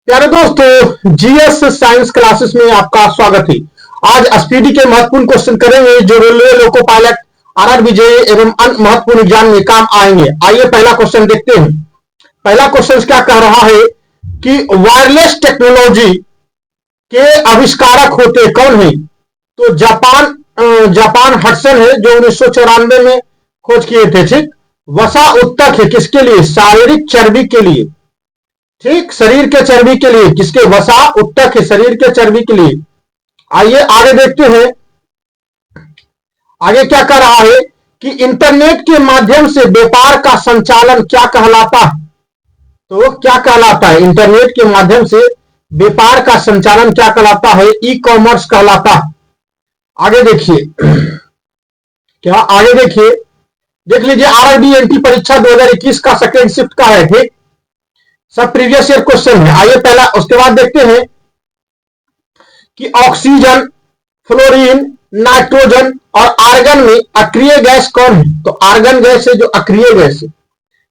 प्यारे दोस्तों, GS science classes में आपका स्वागत है। आज एसपीडी के महत्वपूर्ण क्वेश्चन करेंगे जो railway loco pilot, RRB JEE एवं अन्य महत्वपूर्ण एग्जाम में काम आएंगे। आइए पहला क्वेश्चन देखते हैं। पहला क्वेश्चन क्या कह रहा है कि वायरलेस टेक्नोलॉजी के आविष्कारक होते कौन है? तो जापान हडसन है जो 1994 में खोज किए थे। ठीक, वसा उत्तक है किसके लिए? शारीरिक चर्बी के लिए। ठीक, शरीर के चर्बी के लिए। किसके? वसा उत्तक है शरीर के चर्बी के लिए। आइए आगे देखते हैं। आगे क्या कह रहा है कि इंटरनेट के माध्यम से व्यापार का संचालन क्या कहलाता है? तो क्या कहलाता है? इंटरनेट के माध्यम से व्यापार का संचालन क्या कहलाता है? ई कॉमर्स कहलाता है। आगे देखिए क्या, आगे देखिए, देख लीजिए आरआरबी एनटी परीक्षा 2021 का सेकेंड शिफ्ट का है। ठीक, सब प्रीवियस ईयर क्वेश्चन है। आइए पहला, उसके बाद देखते हैं कि ऑक्सीजन, फ्लोरीन, नाइट्रोजन और आर्गन में अक्रिय गैस कौन है? तो आर्गन गैस है जो अक्रिय गैस है।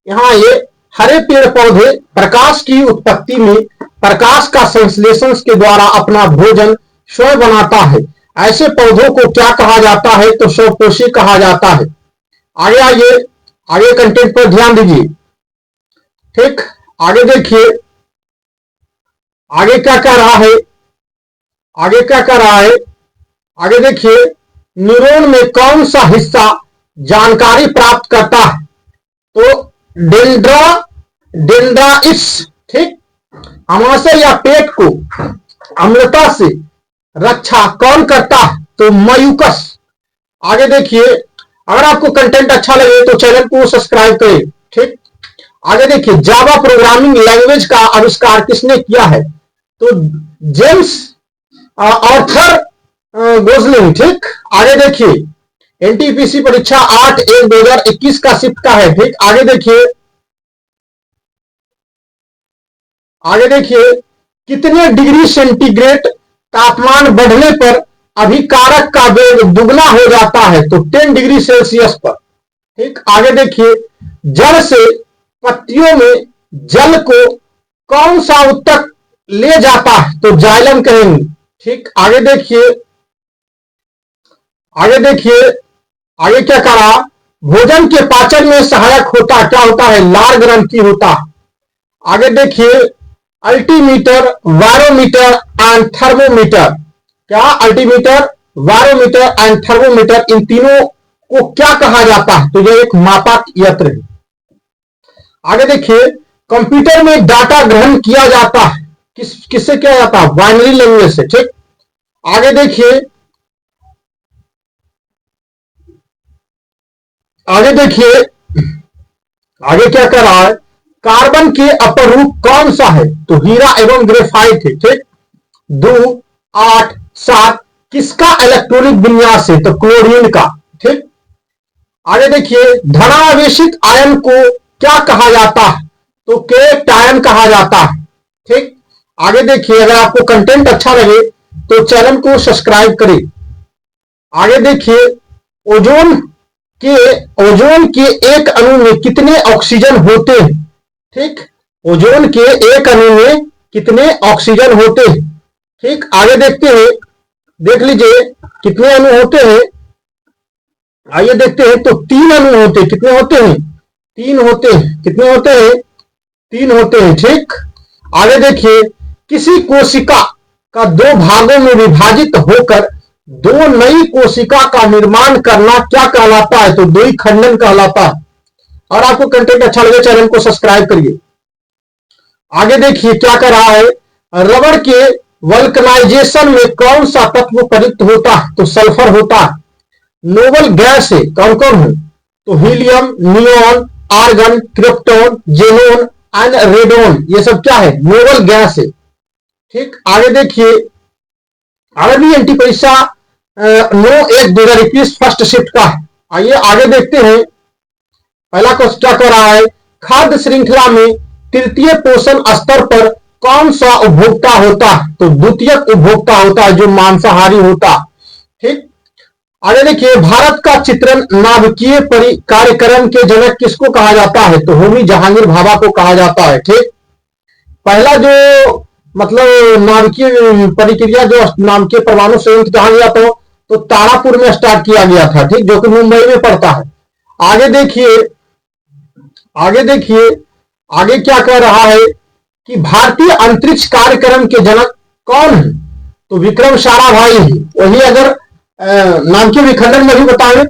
यहां ये हरे पेड़ पौधे प्रकाश की उत्पत्ति में प्रकाश का संश्लेषण के द्वारा अपना भोजन स्वयं बनाता है। ऐसे पौधों को क्या कहा जाता है? तो स्वपोषी कहा जाता है। आगे आइए, आगे कंटेंट पर ध्यान दीजिए। ठीक, आगे देखिए आगे क्या कह रहा है। आगे क्या कह रहा है? आगे देखिए, न्यूरॉन में कौन सा हिस्सा जानकारी प्राप्त करता है? तो डेंड्राइट्स। ठीक, अमाशय या पेट को अम्लता से रक्षा कौन करता है? तो म्यूकस। आगे देखिए, अगर आपको कंटेंट अच्छा लगे तो चैनल को सब्सक्राइब करें। ठीक, आगे देखिए, जावा प्रोग्रामिंग लैंग्वेज का आविष्कार किसने किया है? तो जेम्स आर्थर गोसलिंग। ठीक, आगे देखिए, एनटीपीसी परीक्षा 8/1/2021 का शिफ्ट का है। ठीक, आगे देखिए, आगे देखिए, कितने डिग्री सेंटीग्रेड तापमान बढ़ने पर अभिकारक का वेग दुगना हो जाता है? तो 10 डिग्री सेल्सियस पर। ठीक, आगे देखिए, जड़ से पत्तियों में जल को कौन सा उत्तक ले जाता है? तो जाइलम कहेंगे। ठीक, आगे देखिए, आगे देखिए, आगे क्या कहा? भोजन के पाचन में सहायक होता क्या होता है? लार ग्रंथि होता। आगे देखिए, अल्टीमीटर, वायरोमीटर एंड थर्मोमीटर। क्या? अल्टीमीटर, वायरोमीटर एंड थर्मोमीटर, इन तीनों को क्या कहा जाता है? तो यह एक मापक यंत्र है। आगे देखिए, कंप्यूटर में डाटा ग्रहण किया जाता है किससे किया जाता है? बाइनरी लैंग्वेज से। ठीक, आगे देखिए, आगे देखिए, आगे क्या कर रहा है? कार्बन के अपरूप कौन सा है? तो हीरा एवं ग्रेफाइट है। ठीक, 2, 8, 7 किसका इलेक्ट्रॉनिक विन्यास है? तो क्लोरीन का। ठीक, आगे देखिए, धनावेशित आयन को क्या कहा जाता है? तो केटायन कहा जाता है। ठीक, आगे देखिए, अगर आपको कंटेंट अच्छा लगे तो चैनल को सब्सक्राइब करें। आगे देखिए, ओजोन के एक अणु में कितने ऑक्सीजन होते हैं? ठीक, ओजोन के एक अणु में कितने ऑक्सीजन होते हैं? ठीक, आगे देखते हैं, देख लीजिए कितने अणु होते हैं। आइए देखते हैं, तो 3 अणु होते हैं। कितने होते हैं? 3 होते हैं। कितने होते हैं? 3 होते हैं। ठीक, आगे देखिए, किसी कोशिका का 2 भागों में विभाजित होकर 2 नई कोशिका का निर्माण करना क्या कहलाता है? तो द्विखंडन कहलाता है। और आपको कंटेंट अच्छा लगे चैनल को सब्सक्राइब करिए। आगे देखिए क्या कर रहा है? रबड़ के वल्कनाइजेशन में कौन सा तत्व प्रयुक्त होता है? तो सल्फर होता है। नोबल गैस है कौन कौन है? तो helium, neon, argon, krypton, xenon and radon, ये सब क्या है? नोबल गैस है। ठीक, आगे देखिए, आरआरबी एनटी परीक्षा 9/1/2021 फर्स्ट शिफ्ट का है। आइए आगे देखते हैं। पहला क्वेश्चन क्या कर रहा है? खाद्य श्रृंखला में तृतीय पोषण स्तर पर कौन सा उपभोक्ता होता है? तो द्वितीयक उपभोक्ता होता है जो मांसाहारी होता है। ठीक, आगे देखिए, भारत का चित्रण नाभिकीय कार्यक्रम के जनक किसको कहा जाता है? तो होमी जहांगीर भाभा को कहा जाता है। ठीक, पहला जो मतलब नाभिकीय परिक्रिया जो नाभिकीय परमाणु संयंत्र कहा गया तो तारापुर में स्टार्ट किया गया था, ठीक, जो कि मुंबई में पड़ता है। आगे देखिए, आगे देखिए, आगे क्या कह रहा है कि भारतीय अंतरिक्ष कार्यक्रम के जनक कौन है? तो विक्रम साराभाई है। वही अगर नाभिकीय विखंडन में भी बताएं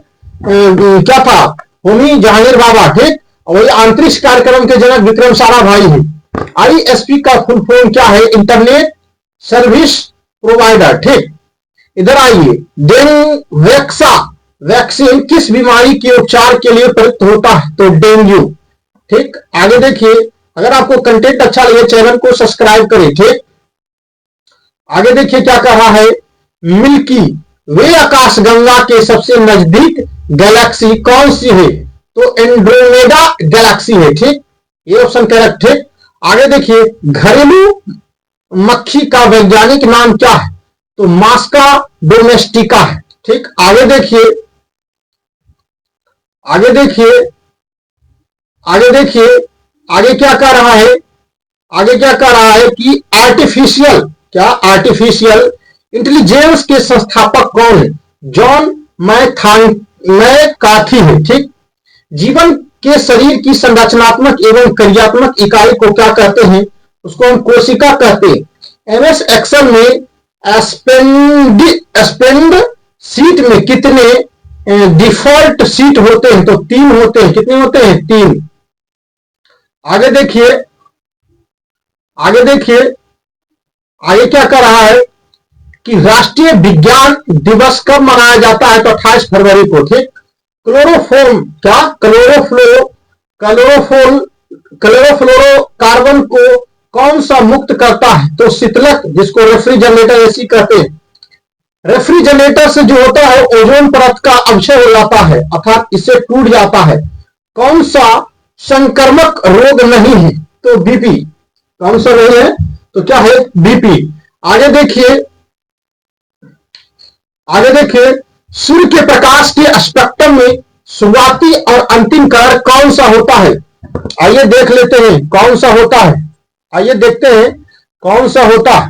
क्या था, होमी जहांगीर बाबा, ठीक, वही अंतरिक्ष कार्यक्रम के जनक विक्रम साराभाई है। ISP का फुल फॉर्म क्या है? इंटरनेट सर्विस प्रोवाइडर, ठीक। इधर आइए, डेंगवेक्सा वैक्सीन किस बीमारी के उपचार के लिए प्रयुक्त होता है? तो डेंगू, ठीक। आगे देखिए, अगर आपको कंटेंट अच्छा लगे चैनल को सब्सक्राइब करें, ठीक। आगे देखिए क्या कह रहा है, मिल्की वे आकाशगंगा के सबसे नजदीक गैलेक्सी कौन सी है? तो एंड्रोमेडा गैलेक्सी है, ठीक, ये ऑप्शन करेक्ट, ठीक। आगे देखिए, घरेलू मक्खी का वैज्ञानिक नाम क्या है? तो मास्का डोमेस्टिका है, ठीक। आगे देखिए, आगे देखिए, आगे देखिए, आगे क्या कह रहा है, आगे क्या कह रहा है कि आर्टिफिशियल, क्या आर्टिफिशियल इंटेलिजेंस के संस्थापक कौन है? जॉन मैकार्थी है, ठीक। जीवन के शरीर की संरचनात्मक एवं क्रियात्मक इकाई को क्या कहते हैं? उसको हम कोशिका कहते हैं। MS एक्सेल में स्पेंड सीट में कितने डिफॉल्ट सीट होते हैं? तो 3 होते हैं। कितने होते हैं? 3। आगे देखिए, आगे देखिए, आगे क्या कर रहा है कि राष्ट्रीय विज्ञान दिवस कब मनाया जाता है? तो 28 फरवरी को, ठीक। क्लोरोफॉर्म, क्या क्लोरोफ्लोरोकार्बन को कौन सा मुक्त करता है? तो शीतलक, जिसको रेफ्रिजरेटर एसी कहते हैं। रेफ्रिजरेटर से जो होता है ओजोन परत का अवक्षय हो जाता है, अर्थात इससे टूट जाता है। कौन सा संक्रमक रोग नहीं है? तो बीपी। कौन सा नहीं है? तो क्या है? बीपी। आगे देखिए, आगे देखिए, सूर्य के प्रकाश के स्पेक्ट्रम में शुरुआती और अंतिम कलर कौन सा होता है? आइए देख लेते हैं कौन सा होता है। आइए देखते हैं कौन सा होता है,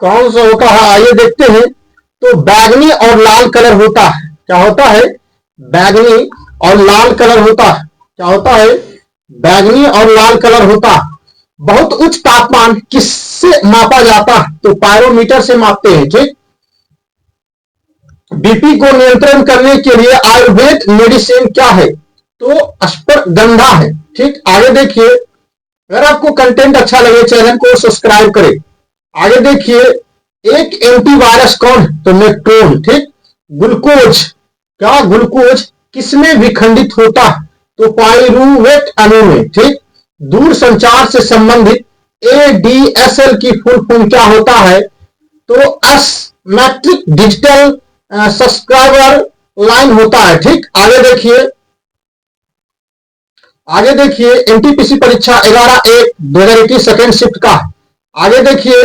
कौन सा होता है, आइए देखते हैं। तो बैगनी और लाल कलर होता है। क्या होता है? बैगनी और लाल कलर होता है। क्या होता है? बैगनी और लाल कलर होता है। बहुत उच्च तापमान किससे मापा जाता है? तो पायरोमीटर से मापते हैं, ठीक। बीपी को नियंत्रण करने के लिए आयुर्वेद मेडिसिन क्या है? तो अश्वगंधा है, ठीक। आगे देखिए, अगर आपको कंटेंट अच्छा लगे चैनल को सब्सक्राइब करें। आगे देखिए, एक एंटीवायरस कौन है? तो नेट्रोन, ठीक। ग्लूकोज, क्या ग्लूकोज किसमें विखंडित होता है? तो पाइरूवेट अणु में, ठीक। दूर संचार से संबंधित ADSL की फुल फॉर्म क्या होता है? तो एसिमेट्रिक डिजिटल सब्सक्राइबर लाइन होता है, ठीक। आगे देखिए, आगे देखिए, NTPC परीक्षा 11/1/2021 सेकेंड शिफ्ट का। आगे देखिए,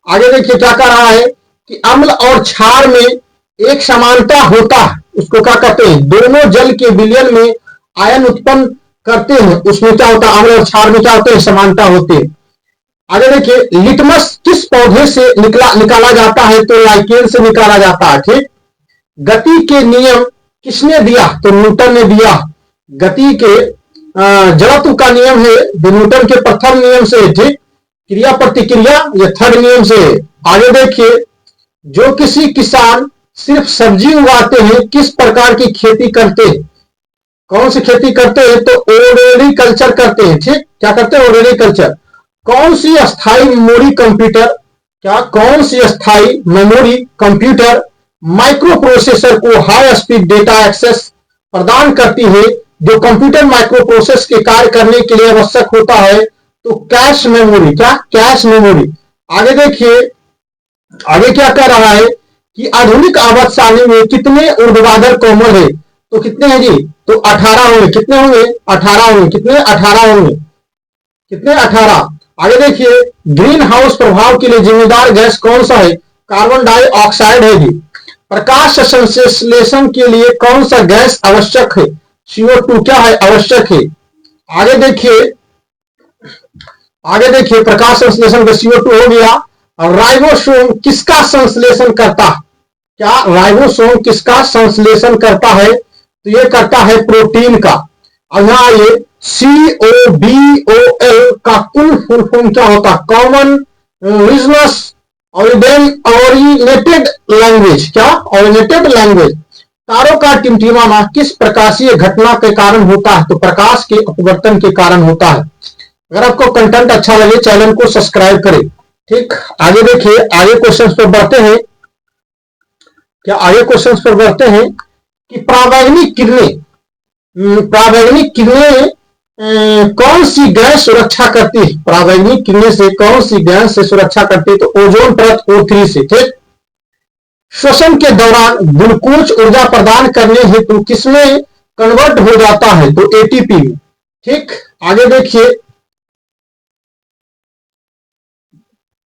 आगे देखिए क्या कह रहा है कि अम्ल और क्षार में एक समानता होता है, उसको क्या कहते हैं? दोनों जल के विलयन में आयन उत्पन्न करते हैं, उसमें क्या होता है? अम्ल और क्षार में क्या होते हैं? समानता होती है। आगे देखिए, लिटमस किस पौधे से निकाला जाता है? तो लाइकेन से निकाला जाता है, ठीक। गति के नियम किसने दिया? तो न्यूटन ने दिया। गति के जड़त्व का नियम है न्यूटन के प्रथम नियम से, ठीक। क्रिया प्रतिक्रिया ये थर्ड नियम से। आगे देखिए, जो किसी किसान सिर्फ सब्जी उगाते हैं किस प्रकार की खेती करते हैं? कौन सी खेती करते हैं? तो ओरेरिकल्चर करते हैं, ठीक। क्या करते हैं? ओरेरिकल्चर। कौन सी अस्थाई मेमोरी कंप्यूटर, क्या कौन सी अस्थाई मेमोरी कंप्यूटर माइक्रो प्रोसेसर को हाई स्पीड डेटा एक्सेस प्रदान करती है, जो कंप्यूटर माइक्रो प्रोसेस के कार्य करने के लिए आवश्यक होता है? तो कैश मेमोरी, क्या कैश मेमोरी। आगे देखिए, आगे क्या कह रहा है कि आधुनिक आवर्त सारणी में कितने ऊर्ध्वाधर कोमल है? तो कितने हैं जी? तो 18 होंगे। कितने होंगे? 18 होंगे। कितने? 18 होंगे। कितने? 18। आगे देखिए, ग्रीन हाउस प्रभाव के लिए जिम्मेदार गैस कौन सा है? कार्बन डाइऑक्साइड है जी। प्रकाश संश्लेषण के लिए कौन सा गैस आवश्यक है? CO2 क्या है? आवश्यक है। आगे देखिए, आगे देखिए प्रकाश संश्लेषण का CO2 हो गया। राइबोसोम किसका संश्लेषण करता है? क्या राइबोसोम किसका संश्लेषण करता है? तो ये करता है प्रोटीन का। अब यहां ये COBOL का कुल फुल फॉर्म क्या होता है? Common reasons oriented language. क्या? Oriented language. तारों का टिमटिमाना किस प्रकाशीय घटना के कारण होता है? तो प्रकाश के अपवर्तन के कारण होता है। अगर आपको कंटेंट अच्छा लगे चैनल को सब्सक्राइब करें। ठीक, आगे देखिए, आगे क्वेश्चंस पर बढ़ते हैं। क्या आगे क्वेश्चंस पर बढ़ते हैं कि परावैंगनिक किरणें कौन सी गैस सुरक्षा करती है? परावैंगनिक किरणें से कौन सी गैस से सुरक्षा करती है? तो ओजोन परत O3 से। ठीक, श्वसन के दौरान ग्लूकोज ऊर्जा प्रदान करने हेतु किसमें कन्वर्ट हो जाता है? तो ATP में। ठीक, आगे देखिए,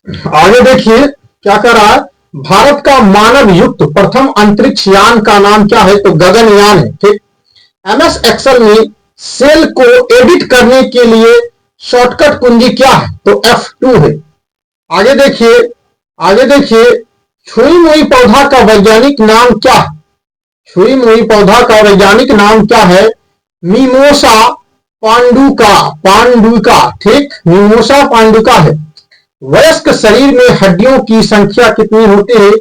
आगे देखिए क्या कर रहा है। भारत का मानव युक्त प्रथम अंतरिक्ष यान का नाम क्या है? तो गगनयान है। ठीक, MS एक्सेल में सेल को एडिट करने के लिए शॉर्टकट कुंजी क्या है? तो F2 है। आगे देखिए, आगे देखिए, छुई मुई पौधा का वैज्ञानिक नाम क्या है? छुई मुई पौधा का वैज्ञानिक नाम क्या है? मिमोसा पांडुका। ठीक, मिमोसा पांडुका है। वयस्क शरीर में हड्डियों की संख्या कितनी होती है?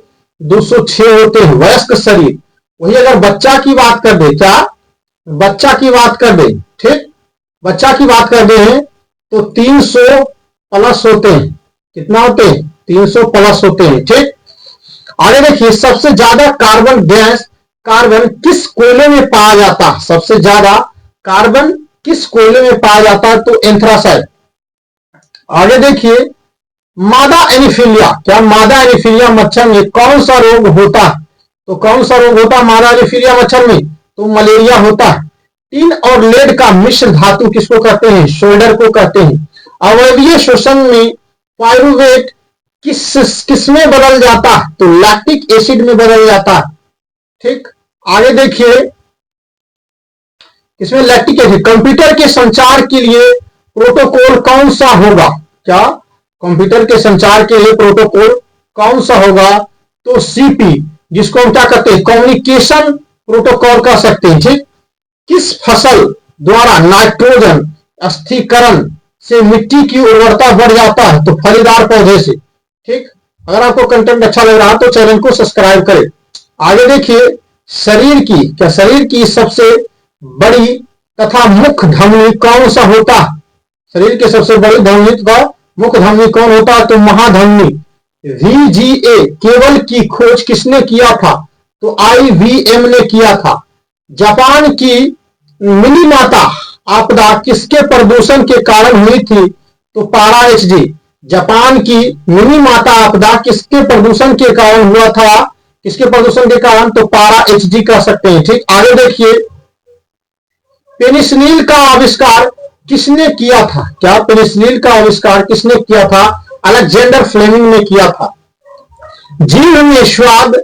206 होते हैं वयस्क शरीर। वही अगर बच्चा की बात कर दे, क्या बच्चा की बात कर दे, ठीक, बच्चा की बात कर दे हैं तो 300 प्लस होते हैं। कितना होते हैं? 300 प्लस होते हैं। ठीक, आगे देखिए, सबसे ज्यादा कार्बन किस कोयले में पाया जाता है? सबसे ज्यादा कार्बन किस कोयले में पाया जाता है? तो एंथ्रासाइट। आगे देखिए, मादा एनीफिलिया, क्या मादा एनीफिलिया मच्छर में कौन सा रोग होता है? तो कौन सा रोग होता है मादा एनीफिलिया मच्छर में? तो मलेरिया होता है। टिन और लेड का मिश्र धातु किसको कहते हैं? शोल्डर को कहते हैं। अवयवीय शोषण में पायरुवेट किसमें बदल जाता है? तो लैक्टिक एसिड में बदल जाता है। ठीक, आगे देखिए, इसमें लैक्टिक एसिड। कंप्यूटर के संचार के लिए प्रोटोकॉल कौन सा होगा? क्या कंप्यूटर के संचार के लिए प्रोटोकॉल कौन सा होगा? तो CP, जिसको हम क्या कहते हैं? कम्युनिकेशन प्रोटोकॉल कह सकते हैं। ठीक, किस फसल द्वारा नाइट्रोजन स्थिरीकरण से मिट्टी की उर्वरता बढ़ जाता है? तो फलीदार पौधे से। ठीक, अगर आपको कंटेंट अच्छा लग रहा है तो चैनल को सब्सक्राइब करें। आगे देखिए, शरीर की सबसे बड़ी तथा मुख्य धमनी कौन सा होता है? शरीर के सबसे बड़ी धमनी का मुख्य धमनी कौन होता है? तो महाधमनी। VGA केबल की खोज किसने किया था? तो IBM ने किया था। जापान की मिनीमाता आपदा किसके प्रदूषण के कारण हुई थी? तो पारा HG। जापान की मिनीमाता आपदा किसके प्रदूषण के कारण हुआ था? किसके प्रदूषण के कारण? तो पारा HG कह सकते हैं। ठीक, आगे देखिए, पेनिसिलिन का आविष्कार किसने किया था? क्या पेनिसिलिन का आविष्कार किसने किया था? अलेक्जेंडर फ्लेमिंग ने किया था। जीभ में स्वाद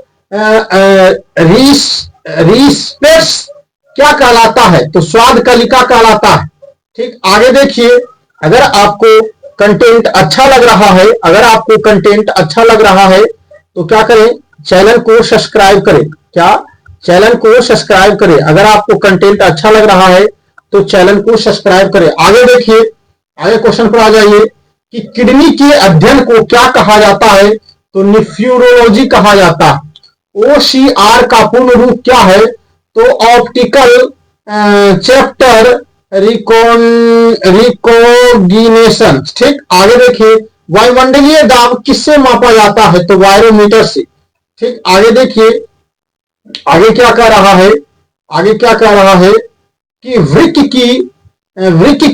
रिसेप्टर्स क्या कहलाता है? तो स्वाद कलिका कहलाता है। ठीक, आगे देखिए, अगर आपको कंटेंट अच्छा लग रहा है, अगर आपको कंटेंट अच्छा लग रहा है तो क्या करें? चैनल को सब्सक्राइब करें। क्या चैनल को सब्सक्राइब करें? अगर आपको कंटेंट अच्छा लग रहा है तो चैनल को सब्सक्राइब करें। आगे देखिए, आगे क्वेश्चन पर आ जाइए कि किडनी के अध्ययन को क्या कहा जाता है? तो नेफ्रोलॉजी कहा जाता है। OCR का पूर्ण रूप क्या है? तो ऑप्टिकल चैप्टर रिकॉग्निशन। ठीक, आगे देखिए, वायुमंडलीय दाब किससे मापा जाता है? तो वायरोमीटर से। ठीक, आगे देखिए, आगे क्या कह रहा है? आगे क्या कह रहा है कि वृक्क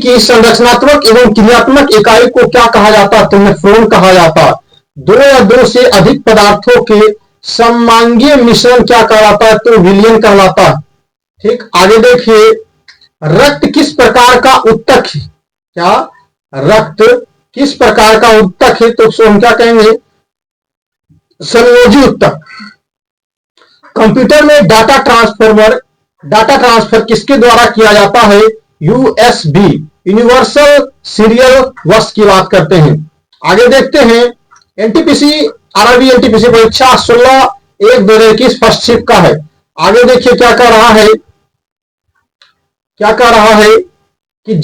की संरचनात्मक एवं क्रियात्मक इकाई को क्या कहा जाता है? तो नेफ्रॉन कहा जाता है। दो या दो से अधिक पदार्थों के समांगीय मिश्रण क्या कहलाता है? तो विलयन कहलाता है। ठीक, आगे देखिए, रक्त किस प्रकार का उत्तक है? क्या रक्त किस प्रकार का उत्तक है? तो हम क्या कहेंगे? संयोजी उत्तक। कंप्यूटर में डाटा ट्रांसफर किसके द्वारा किया जाता है? USB। यूनिवर्सल सीरियल बस की बात करते हैं। आगे देखते हैं एनटीपीसी आरआरबी एनटीपीसी परीक्षा 16/1/2021 फर्स्ट शिफ्ट का है। आगे देखिए क्या कह रहा है, क्या कह रहा है कि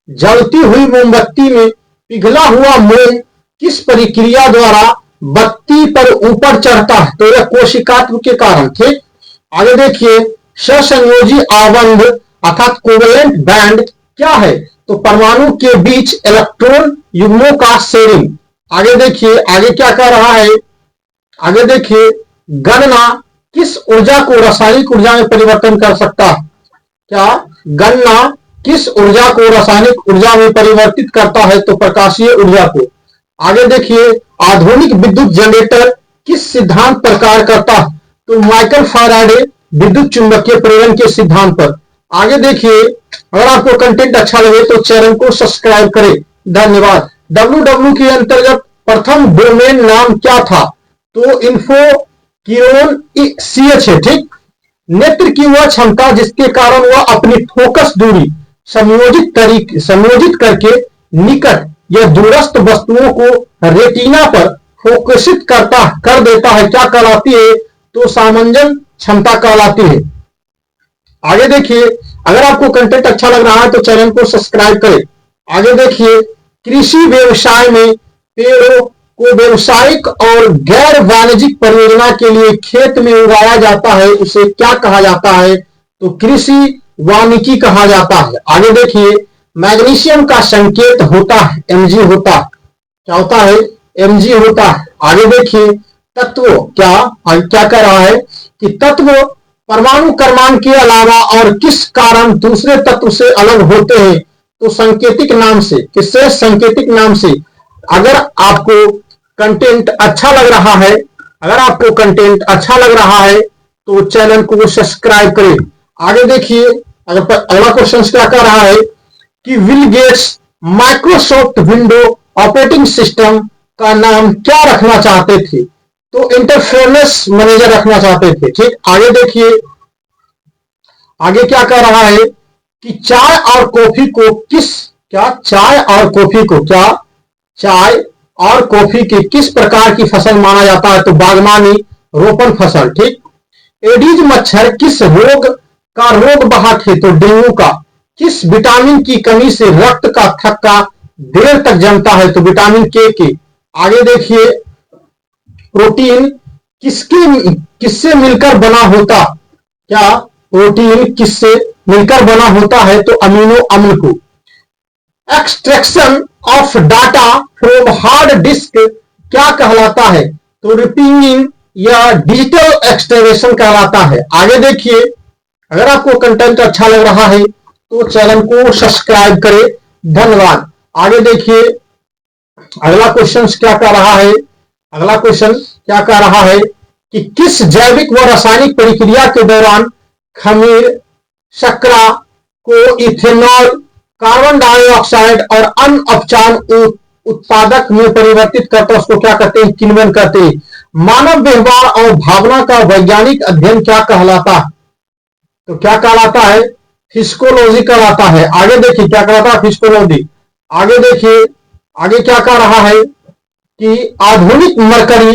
जलती हुई मोमबत्ती में पिघला हुआ मोम किस प्रक्रिया द्वारा बत्ती पर ऊपर चढ़ता है? तो यह कोशिकात्व के कारण। ठीक, आगे देखिए सहसंयोजी आबंध अर्थात कोवेलेंट बैंड क्या है? तो परमाणु के बीच इलेक्ट्रॉन युग्मों का शेयरिंग। आगे देखिए आगे क्या कह रहा है, आगे देखिए गणना किस ऊर्जा को रासायनिक ऊर्जा में परिवर्तन कर सकता है? क्या गणना किस ऊर्जा को रासायनिक ऊर्जा में परिवर्तित करता है? तो प्रकाशीय ऊर्जा को। आगे देखिए आधुनिक विद्युत जनरेटर किस सिद्धांत पर कार्य करता है? तो माइकल फैराडे विद्युत चुंबकीय प्रेरण के सिद्धांत पर। आगे देखिए अगर आपको कंटेंट अच्छा लगे तो चैनल को सब्सक्राइब करें। धन्यवाद। www के अंतर्गत प्रथम डोमेन नाम क्या था? तो इन्फो किरोन CH है। ठीक, नेत्र की वह क्षमता जिसके कारण वह अपनी फोकस दूरी संयोजित करके निकट या दूरस्थ वस्तुओं को रेटिना पर फोकसित कर देता है, क्या कहलाती है? तो सामंजन क्षमता कहलाती है। आगे देखिए अगर आपको कंटेंट अच्छा लग रहा है तो चैनल को सब्सक्राइब करें। आगे देखिए कृषि व्यवसाय में पेड़ों को व्यवसायिक और गैर वाणिज्यिक परियोजना के लिए खेत में उगाया जाता है, उसे क्या कहा जाता है? तो कृषि वानिकी कहा जाता है। आगे देखिए मैग्नीशियम का संकेत होता है Mg होता है। क्या होता है? Mg होता है। आगे देखिए तत्व क्या कर रहा है कि तत्व परमाणु क्रमांक के अलावा और किस कारण दूसरे तत्व से अलग होते हैं? तो संकेतिक नाम से। किससे? संकेतिक नाम से। अगर आपको कंटेंट अच्छा लग रहा है, अगर आपको कंटेंट अच्छा लग रहा है तो चैनल को सब्सक्राइब करें। आगे देखिए अगला क्वेश्चन क्या कर रहा है कि Bill Gates Microsoft window operating system का नाम क्या रखना चाहते थे? तो इंटरफेरेंस मैनेजर रखना चाहते थे। ठीक, आगे देखिए आगे क्या कह रहा है कि चाय और कॉफी को चाय और कॉफी की किस प्रकार की फसल माना जाता है? तो बागवानी रोपण फसल। ठीक, एडीज मच्छर किस रोग का रोग वाहक है? तो डेंगू का। किस विटामिन की कमी से रक्त का थक्का देर तक जमता है? तो विटामिन के। आगे देखिए प्रोटीन किससे मिलकर बना होता? क्या प्रोटीन किससे मिलकर बना होता है? तो अमीनो अम्ल को। Extraction of data from hard disk क्या कहलाता है? तो रिपिंगिंग या डिजिटल एक्सट्रैक्शन कहलाता है। आगे देखिए अगर आपको कंटेंट अच्छा लग रहा है तो चैनल को सब्सक्राइब करें। धन्यवाद। आगे देखिए अगला क्वेश्चन क्या कह रहा है, अगला क्वेश्चन क्या कह रहा है कि किस जैविक व रासायनिक प्रक्रिया के दौरान खमीर शर्करा को इथेनॉल कार्बन डाइऑक्साइड और अन्य अपचार उत्पादक में परिवर्तित करता है? उसको क्या कहते हैं? किण्वन कहते हैं। मानव व्यवहार और भावना का वैज्ञानिक अध्ययन क्या कहलाता है? तो क्या कहलाता है? फिजिकोलॉजी कहलाता है। आगे देखिए क्या कहलाता है? फिजिकोलॉजी। आगे देखिए आगे क्या कह रहा है कि आधुनिक मरकरी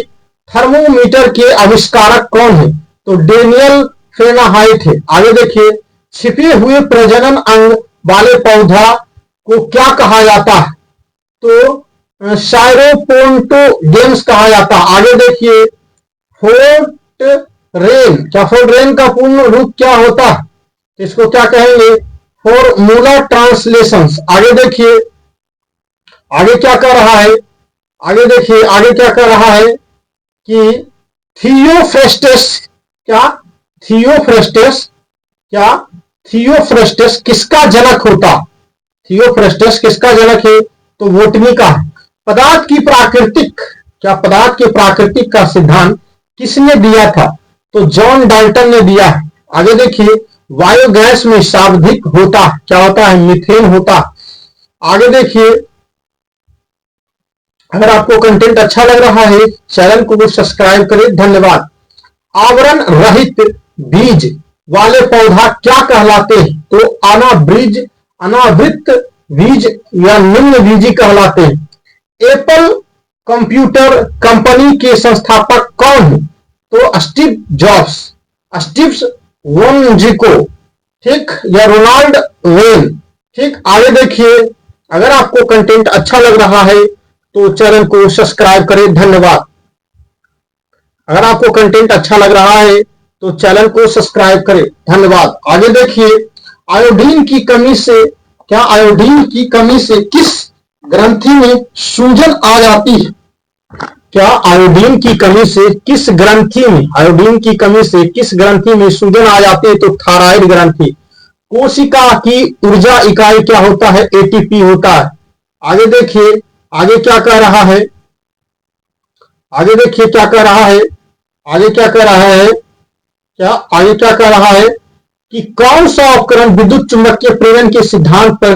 थर्मोमीटर के आविष्कारक कौन है? तो डेनियल फेराहाइट है। आगे देखिए छिपे हुए प्रजनन अंग वाले पौधा को क्या कहा जाता है? तो साइरोपोन्टोगेम्स कहा जाता है। आगे देखिए फोर्टरेन का पूर्ण रूप क्या होता है? इसको क्या कहेंगे? Formula translations. आगे देखिए आगे क्या कर रहा है, आगे देखिए आगे क्या कर रहा है कि थियोफ्रेस्टस किसका जनक होता? थियोफ्रेस्टस किसका जनक है? तो बोटनी का है। पदार्थ के प्राकृतिक का सिद्धांत किसने दिया था? तो जॉन डाल्टन ने दिया है। आगे देखिए बायोगैस में शाब्दिक होता क्या होता है? मीथेन होता। आगे देखिए अगर आपको कंटेंट अच्छा लग रहा है चैनल को सब्सक्राइब करें। धन्यवाद। आवरण रहित बीज वाले पौधा क्या कहलाते हैं? तो अनाब्रिज अनावृत बीज या निम्न बीजी कहलाते हैं। एप्पल कंप्यूटर कंपनी के संस्थापक कौन है? तो स्टीव जॉब्स, स्टीव वोनजिको, ठीक, या रोनाल्ड वेन। ठीक, आगे देखिए, अगर आपको कंटेंट अच्छा लग रहा है तो चैनल को सब्सक्राइब करें। धन्यवाद। अगर आपको कंटेंट अच्छा लग रहा है तो चैनल को सब्सक्राइब करें। धन्यवाद। आगे देखिए, आयोडीन की कमी से, क्या आयोडीन की कमी से किस ग्रंथि में सूजन आ जाती है? क्या आयोडीन की कमी से किस ग्रंथि में, आयोडीन की कमी से किस ग्रंथि में सूजन आ जाती है? तो थायराइड ग्रंथि। कोशिका की ऊर्जा इकाई क्या होता है? एटीपी होता है। आगे देखिए, आगे क्या कह रहा है, आगे देखिए क्या कह रहा है, आगे क्या कह रहा है, क्या आगे क्या कह रहा है कि कौन सा उपकरण विद्युत चुंबकीय प्रेरण के सिद्धांत पर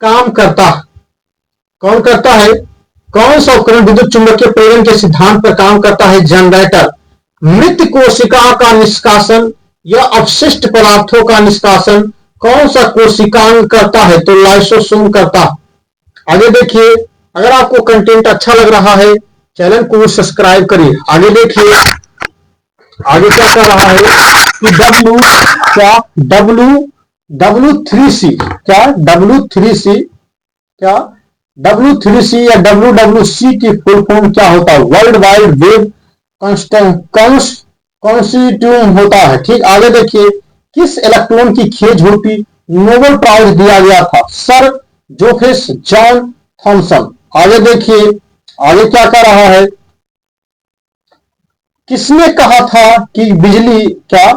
काम करता है? कौन करता है? कौन सा उपकरण विद्युत चुंबकीय प्रेरण के सिद्धांत पर काम करता है? जनरेटर। मृत कोशिका का निष्कासन या अपशिष्ट पदार्थों का निष्कासन कौन सा कोशिकांग करता है? तो लाइसोसोम करता है। आगे देखिए, अगर आपको कंटेंट अच्छा लग रहा है चैनल को सब्सक्राइब करिए। आगे देखिए, आगे क्या कर रहा है कि W3C, क्या W3C, क्या W3C या WWC की फुल फॉर्म क्या होता है? वर्ल्ड वाइड वेब कॉन्स्टिट्यूम होता है। ठीक, आगे देखिए, किस इलेक्ट्रॉन की खोज होती नोबेल प्राइज दिया गया था? Sir Joseph John Thomson. आगे देखिए, आगे क्या कर रहा है, किसने कहा था कि बिजली, क्या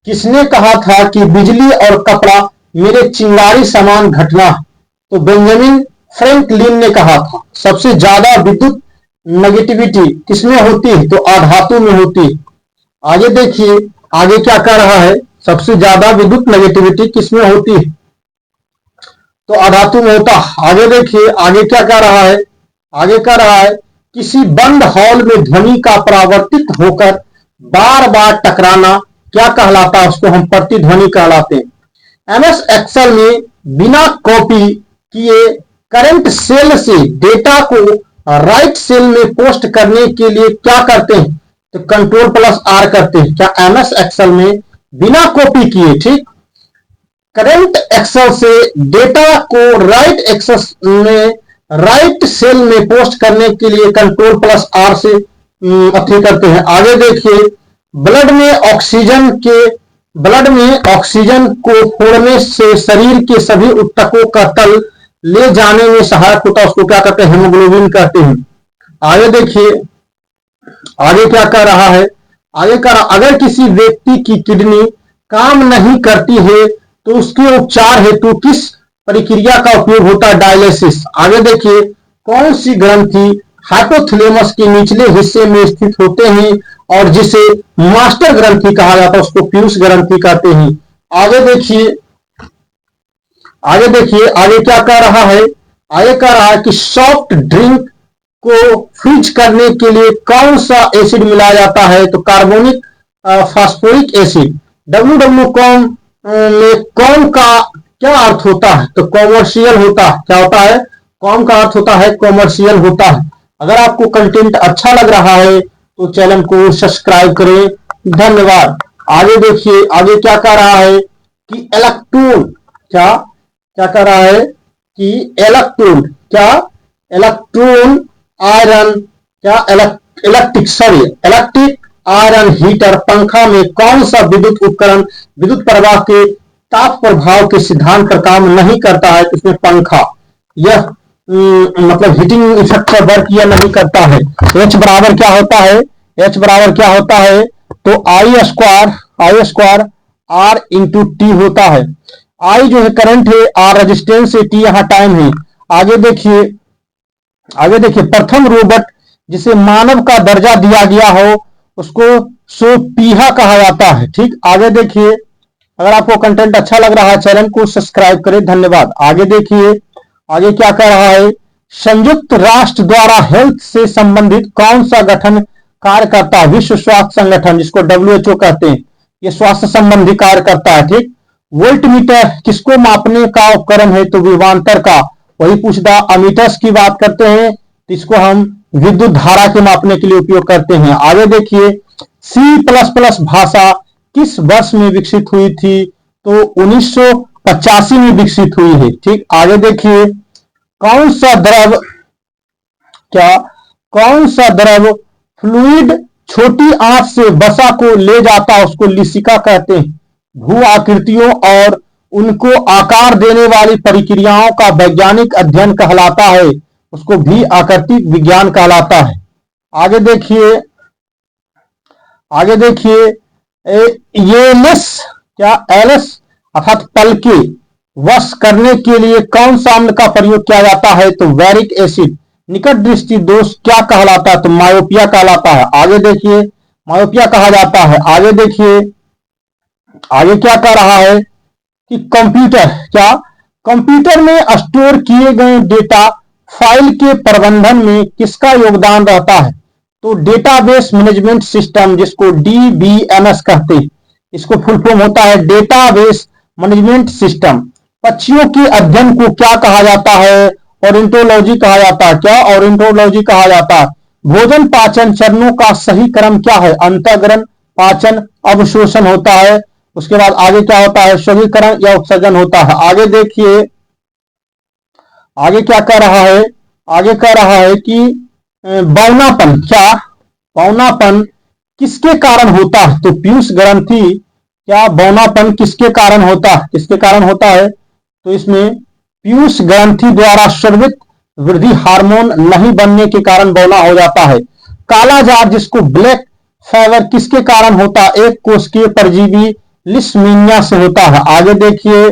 किसने कहा था कि बिजली और कपड़ा मेरे चिंगारी समान घटना है? तो बेंजामिन फ्रैंकलिन ने कहा था। सबसे ज्यादा विद्युत नेगेटिविटी किसमें होती है? तो अधातु में होती है। आगे देखिए, आगे क्या कर रहा है, सबसे ज्यादा विद्युत नेगेटिविटी किसमें होती है? तो अधातु में होता है। आगे देखिए, आगे क्या कर रहा है, आगे कर रहा है किसी बंद हॉल में ध्वनि का परावर्तित होकर बार बार टकराना क्या कहलाता है? उसको हम प्रतिध्वनि कहलाते हैं। एमएस एक्सेल में बिना कॉपी किए करंट सेल से डेटा को राइट सेल में पोस्ट करने के लिए क्या करते हैं? तो Ctrl+R करते हैं। क्या एमएस एक्सेल में बिना कॉपी किए, ठीक, करंट एक्सेल से डेटा को राइट सेल में पोस्ट करने के लिए Ctrl+R से अथी करते हैं। आगे देखिए, ब्लड में ऑक्सीजन को फोड़ने से शरीर के सभी ऊतकों का तल ले जाने में सहायक होता है, उसको क्या कहते हैं? हेमोग्लोबिन कहते हैं। आगे देखिए, आगे क्या कर रहा है, आगे कर, अगर किसी व्यक्ति की किडनी काम नहीं करती है तो उसके उपचार हेतु किस प्रक्रिया का उपयोग होता है? डायलिसिस। आगे देखिए, कौन सी ग्रंथि हाइपोथैलेमस के निचले हिस्से में स्थित होते हैं और जिसे मास्टर ग्रंथि कहा जाता है, उसको पीयूष ग्रंथि कहते हैं। आगे देखिए, आगे देखिए, आगे क्या कह रहा है, आगे कह रहा है कि सॉफ्ट ड्रिंक को फ्रीज करने के लिए कौन सा एसिड मिलाया जाता है? तो कार्बोनिक फास्फोरिक एसिड। WW में कॉम का क्या अर्थ होता है? तो कॉमर्शियल होता है। क्या होता है? कॉम का अर्थ होता है कॉमर्शियल होता है। अगर आपको कंटेंट अच्छा लग रहा है तो चैनल को सब्सक्राइब करें। धन्यवाद। आगे देखिए, आगे क्या कह रहा है कि इलेक्ट्रॉन, क्या क्या कह रहा है कि इलेक्ट्रॉन आयरन, क्या इलेक्ट्रिक आयरन हीटर पंखा में कौन सा विद्युत उपकरण विद्युत प्रवाह के ताप प्रभाव के सिद्धांत पर काम नहीं करता है? तो इसमें पंखा यह मतलब हीटिंग इफेक्ट पर वर्क यह नहीं करता है। H बराबर क्या होता है? H बराबर क्या होता है? तो आई स्क्वायर R इंटू टी होता है। I जो है करंट है, R रेजिस्टेंस है, T यहाँ टाइम है। आगे देखिए, आगे देखिए, प्रथम रोबोट जिसे मानव का दर्जा दिया गया हो उसको सोपीहा कहा जाता है। ठीक, आगे देखिए, अगर आपको कंटेंट अच्छा लग रहा है चैनल को सब्सक्राइब करें। धन्यवाद। आगे देखिए, आगे क्या कह रहा है, संयुक्त राष्ट्र द्वारा हेल्थ से संबंधित कौन सा गठन कार्य करता है? विश्व स्वास्थ्य संगठन, जिसको WHO कहते हैं, ये स्वास्थ्य संबंधी कार्य करता है। ठीक, वोल्ट मीटर किसको मापने का उपकरण है? तो विभवांतर का। वही पूछता। अमीटर्स की बात करते हैं तो इसको हम विद्युत धारा के मापने के लिए उपयोग करते हैं। आगे देखिए, C++ भाषा किस वर्ष में विकसित हुई थी? तो 1985 में विकसित हुई है। ठीक, आगे देखिए, कौन सा द्रव क्या कौन सा द्रव फ्लूइड छोटी आंच से वसा को ले जाता है उसको लिसिका कहते हैं। भू आकृतियों और उनको आकार देने वाली प्रक्रियाओं का वैज्ञानिक अध्ययन कहलाता है, उसको भी आकृति विज्ञान कहलाता है। आगे देखिए, आगे देखिए, एलएस एलएस अर्थात पलके वश करने के लिए कौन सा अम्ल का प्रयोग किया जाता है? तो वैरिक एसिड। निकट दृष्टि दोष क्या कहलाता है? तो मायोपिया कहलाता है। आगे देखिए, मायोपिया कहा जाता है। आगे देखिए, आगे क्या कह रहा है कि कंप्यूटर में स्टोर किए गए डेटा फाइल के प्रबंधन में किसका योगदान रहता है? तो डेटाबेस मैनेजमेंट सिस्टम, जिसको डीबीएमएस कहते हैं, इसको फुल फॉर्म होता है डेटाबेस मैनेजमेंट सिस्टम। पक्षियों के अध्ययन को क्या कहा जाता है? ऑर्निथोलॉजी कहा जाता है। क्या? ऑर्निथोलॉजी कहा जाता है। भोजन पाचन चरणों का सही क्रम क्या है? अंतःग्रहण, पाचन, अवशोषण होता है। उसके बाद आगे क्या होता है? स्वीकरण या उत्सर्जन होता है। आगे देखिए, आगे क्या कह रहा है? आगे कह रहा है कि बौनापन बौनापन किसके कारण होता है? तो पीयूष ग्रंथि। क्या बौनापन किसके कारण होता है? किसके कारण होता है? तो इसमें पीयूष ग्रंथि द्वारा स्रावित वृद्धि हार्मोन नहीं बनने के कारण बौना हो जाता है। काला जार, जिसको ब्लैक फीवर, किसके कारण होता है? एक कोशिकीय परजीवी लिस्मीनिया से होता है। आगे देखिए,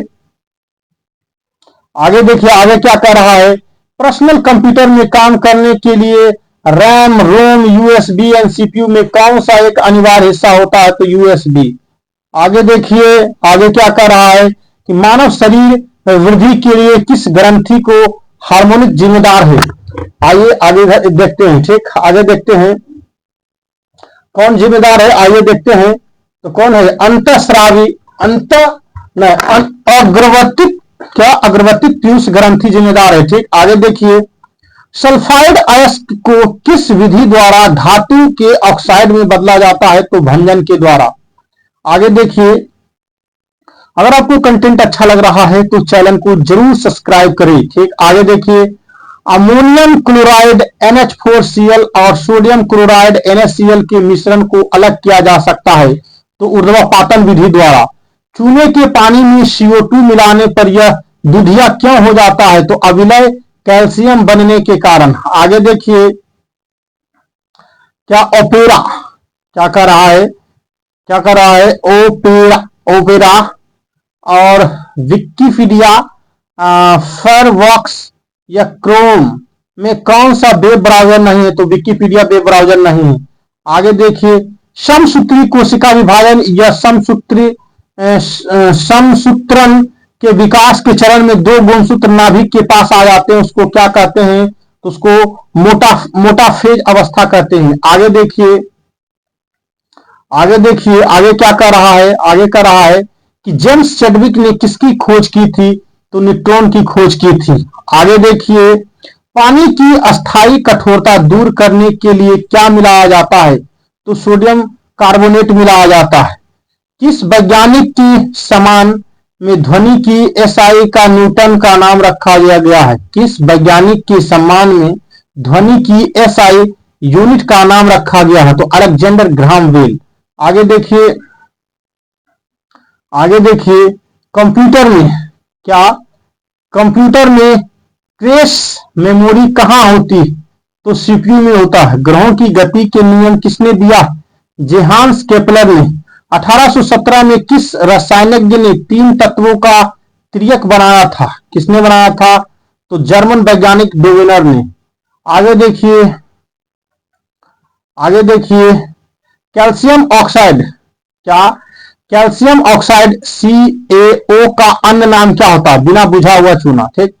आगे देखिए, आगे क्या कह रहा है? पर्सनल कंप्यूटर में काम करने के लिए RAM, ROM, USB and CPU में कौन सा एक अनिवार्य हिस्सा होता है? तो यूएसबी। आगे देखिए, आगे क्या कह रहा है कि मानव शरीर वृद्धि के लिए किस ग्रंथि को हार्मोनिक जिम्मेदार है? आइए आगे देखते हैं। ठीक, आगे देखते हैं कौन जिम्मेदार है। आइए देखते हैं तो कौन है? अंतःस्रावी, अग्रवर्तित, अग्रवर्तित पीयूष ग्रंथि जिम्मेदार है। ठीक, आगे देखिए, सल्फाइड अयस्क को किस विधि द्वारा धातु के ऑक्साइड में बदला जाता है? तो भंजन के द्वारा। आगे देखिए, अगर आपको कंटेंट अच्छा लग रहा है तो चैनल को जरूर सब्सक्राइब करें। ठीक, आगे देखिए, अमोनियम क्लोराइड NH4Cl और सोडियम क्लोराइड NaCl के मिश्रण को अलग किया जा सकता है तो ऊर्ध्वपातन विधि द्वारा। चूने के पानी में CO2 मिलाने पर यह दूधिया क्यों हो जाता है? तो अविलय कैल्शियम बनने के कारण। आगे देखिए, क्या ओपेरा क्या कर रहा है? क्या कर रहा है? ओपेरा और विकिपीडिया, फायरफॉक्स या क्रोम में कौन सा वेब ब्राउजर नहीं है? तो विकिपीडिया वेब ब्राउजर नहीं है। आगे देखिए, समसूत्री कोशिका विभाजन या समसूत्रण के विकास के चरण में दो गुणसूत्र नाभिक के पास आ जाते हैं, उसको क्या कहते हैं? तो उसको मोटा फेज अवस्था कहते हैं। आगे देखिए, आगे देखिए, आगे क्या कर रहा है? आगे कर रहा है कि जेम्स चैडविक ने किसकी खोज की थी? तो न्यूट्रॉन की खोज की थी। आगे देखिए, पानी की अस्थायी कठोरता दूर करने के लिए क्या मिलाया जाता है? तो सोडियम कार्बोनेट मिलाया जाता है। किस वैज्ञानिक की सम्मान में ध्वनि की एसआई का न्यूटन का नाम रखा गया है? किस वैज्ञानिक के सम्मान में ध्वनि की एसआई यूनिट का नाम रखा गया है? तो अलेक्जेंडर ग्राहम बेल। आगे देखिए, आगे देखिए, कंप्यूटर में कंप्यूटर में क्रैश मेमोरी कहां होती? तो सीपीयू में होता है। ग्रहों की गति के नियम किसने दिया? जोहान्स केपलर ने। 1817 में किस रसायनज्ञ ने 3 तत्वों का त्रियक बनाया था? किसने बनाया था? तो जर्मन वैज्ञानिक डोवेनर ने। आगे देखिए, आगे देखिए, calcium oxide calcium oxide CaO का अन्य नाम क्या होता है? बिना बुझा हुआ चूना। ठीक,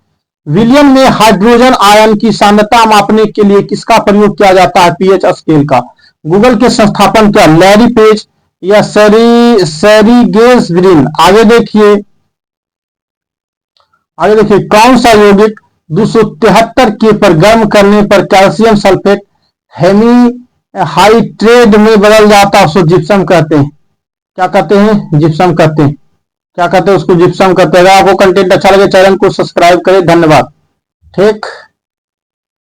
विलियम में हाइड्रोजन आयन की सांद्रता मापने के लिए किसका प्रयोग किया जाता है? pH स्केल का। गूगल के संस्थापन क्या? लैरी पेज या सेरिगेस ब्रिन। आगे देखिए, आगे देखिए, कौन सा यौगिक 273 के पर गर्म करने पर कैल्शियम सल्फेट हेमीहाइड्रेट में बदल जाता है, उसको जिप्सम कहते हैं। क्या कहते हैं? जिप्सम कहते हैं। क्या कहते हैं? उसको जिप्सम कहते हैं। अगर आपको कंटेंट अच्छा लगे चैनल को सब्सक्राइब करें। धन्यवाद। ठीक।